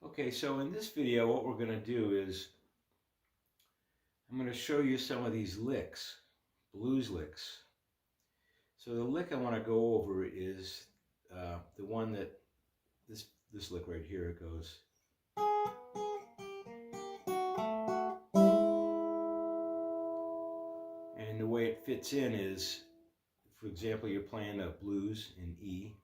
Okay, so in this video what we're going to do is I'm going to show you some of these licks, blues licks. So the lick I want to go over is the one that, this lick right here, it goes. And the way it fits in is, for example, you're playing a blues in E.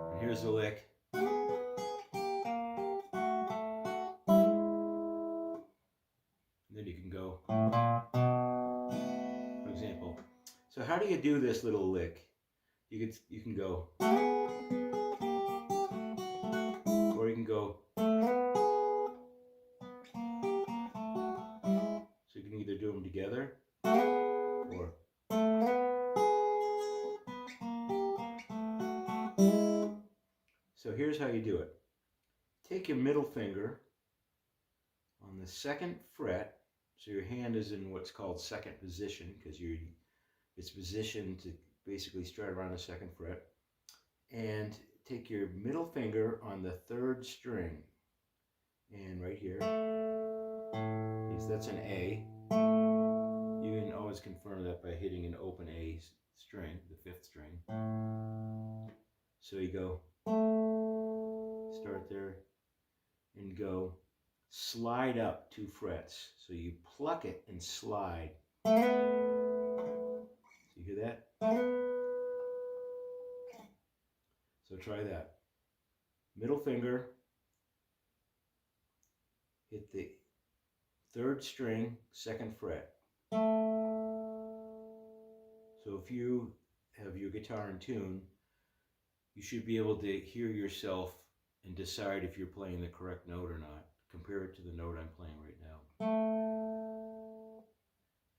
And here's the lick. And then you can go, for example. So how do you do this little lick? You can go, or you can go. So you can either do them together, or. So here's how you do it. Take your middle finger on the second fret, so your hand is in what's called second position, because it's positioned to basically start around the second fret, and take your middle finger on the third string, and right here, that's an A. You can always confirm that by hitting an open A string, the fifth string. So you go, start there, and go slide up 2 frets. So you pluck it and slide. So you hear that? So try that. Middle finger, hit the third string, second fret. So if you have your guitar in tune, you should be able to hear yourself and decide if you're playing the correct note or not. Compare it to the note I'm playing right now.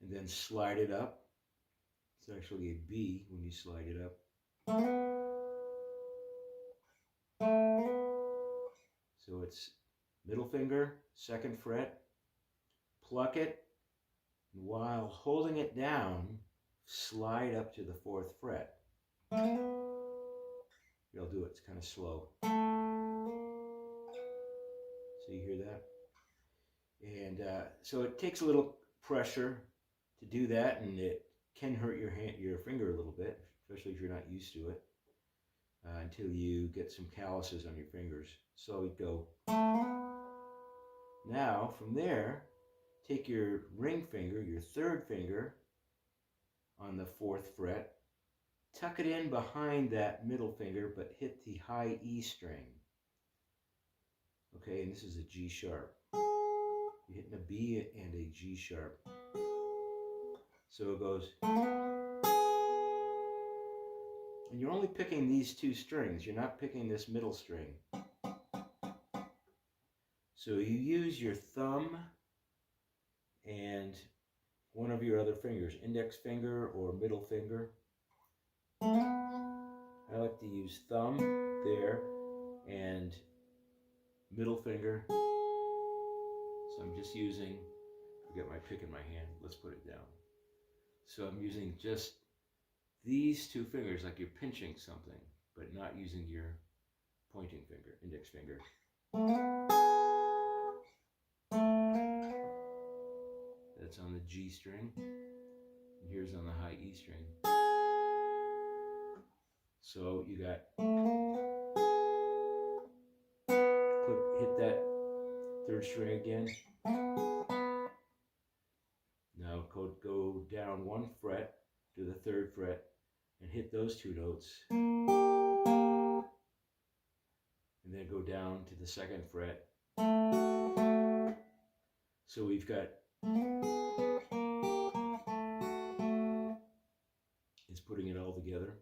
And then slide it up. It's actually a B when you slide it up. So it's middle finger, second fret, pluck it, and while holding it down, slide up to the 4th fret. You'll do it, it's kind of slow. So you hear that? And so it takes a little pressure to do that, and it can hurt your finger a little bit, especially if you're not used to it, until you get some calluses on your fingers. So we go. Now from there, take your ring finger, your third finger, on the 4th fret, tuck it in behind that middle finger, but hit the high E string. Okay, and this is a G sharp. You're hitting a B and a G sharp. So it goes. And you're only picking these 2 strings. You're not picking this middle string. So you use your thumb and one of your other fingers, index finger or middle finger. I like to use thumb there and middle finger. So I'm just using, I've got my pick in my hand, let's put it down. So I'm using just these 2 fingers like you're pinching something, but not using your pointing finger, index finger. That's on the G string, and here's on the high E string. So you got, hit that 3rd string again. Now go down 1 fret to the 3rd fret and hit those 2 notes. And then go down to the 2nd fret. So we've got, it's putting it all together.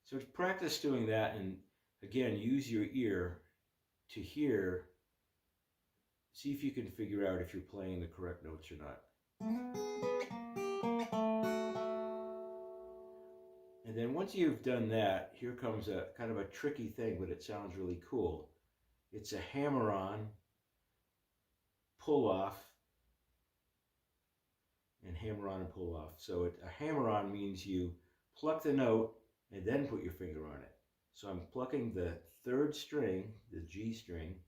So practice doing that, and again, use your ear to hear. See if you can figure out if you're playing the correct notes or not. then once you've done that, here comes a kind of a tricky thing, but it sounds really cool. It's a hammer-on, pull-off, and hammer-on and pull-off. So a hammer-on means you pluck the note and then put your finger on it. So I'm plucking the third string, the G string,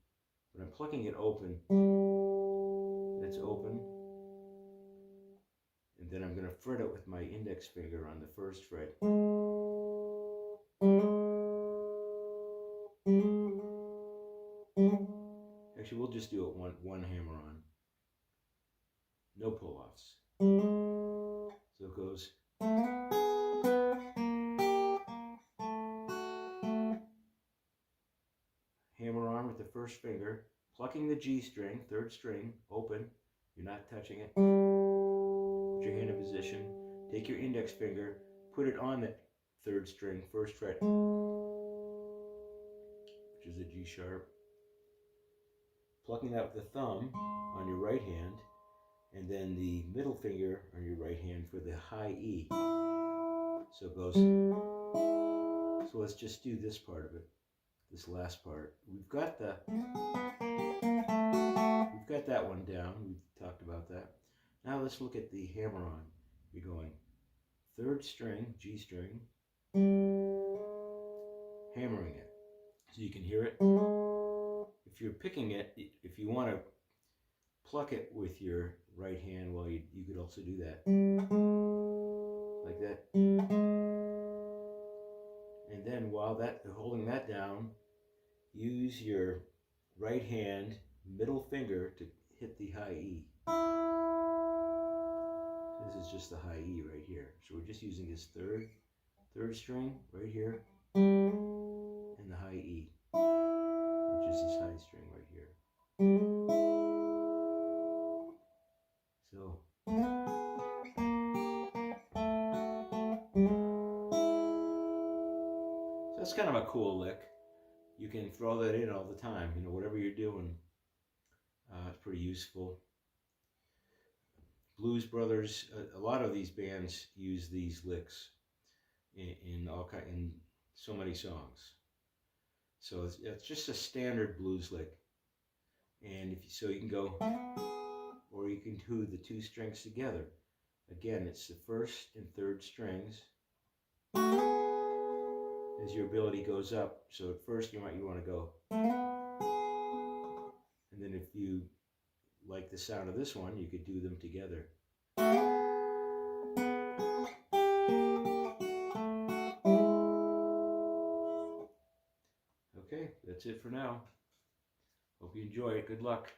but I'm plucking it open. It's open. And then I'm going to fret it with my index finger on the first fret. Actually, we'll just do it one hammer on. No pull-offs. So it goes. Hammer on with the first finger, plucking the G string, third string, open. You're not touching it. Put your hand in position. Take your index finger, put it on the third string, first fret, which is a G sharp. Plucking that with the thumb on your right hand, and then the middle finger on your right hand for the high E. So it goes. So let's just do this part of it, this last part. We've got that one down. We've talked about that. Now let's look at the hammer-on. You're going third string, G string, hammering it, so you can hear it. If you're picking it, if you want to pluck it with your right hand, well, you could also do that, like that. And then while holding that down, use your right hand middle finger to hit the high E. This is just the high E right here. So we're just using this third string right here, and the high E, which is this high string right here. So that's kind of a cool lick. You can throw that in all the time, you know, whatever you're doing. It's pretty useful. Blues Brothers, a lot of these bands use these licks in so many songs. So it's just a standard blues lick, and so you can go, or you can do the two strings together. Again, it's the first and third strings as your ability goes up. So at first you want to go, and then if you like the sound of this one, you could do them together. Okay, that's it for now. Hope you enjoy it. Good luck.